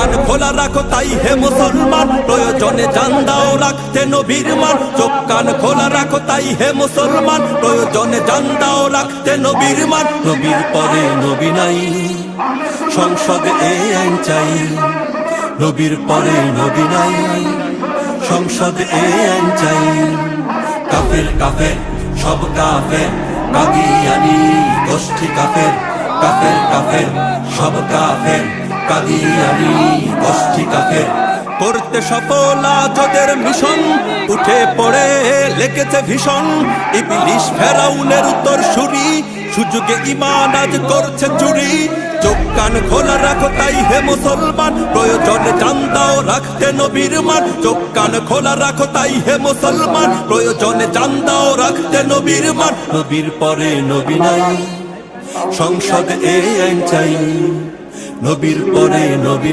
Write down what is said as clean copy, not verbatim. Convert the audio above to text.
কান খোলা রাখো তাই হে মুসলমান, প্রয়োজনে জান দাও রাখতে নবীর মান। চোখ কান খোলা রাখো তাই হে মুসলমান, প্রয়োজনে জান দাও রাখতে নবীর মান। নবীর পরে নবী নাই, সংসদে এই আইন চাই। নবীর পরে নবী নাই, সংসদে এই আইন চাই। কাফের কাফের সব কাফের, কাদিয়ানি গোষ্ঠী কাফের। কাফের কাফের সব কাফের, কাদিয়ানি গোষ্ঠী কাফের। করতে সফল আজ ওদের মিশন, উঠে পড়ে লেগেছে ভীষণ। ইবলিশ ফেরাউনের উত্তরসূরি, সুযোগে ঈমান আজ করছে চুরি। চোখ কান খোলা রাখো তাই হে মুসলমান, প্রয়োজনে জান দাও রাখতে নবীর মান। চোখ কান খোলা রাখো তাই হে মুসলমান, প্রয়োজনে জান দাও রাখতে নবীর মান। নবীর পরে নবী নাই, সংসদে এই আইন চাই। নবীর পরে নবী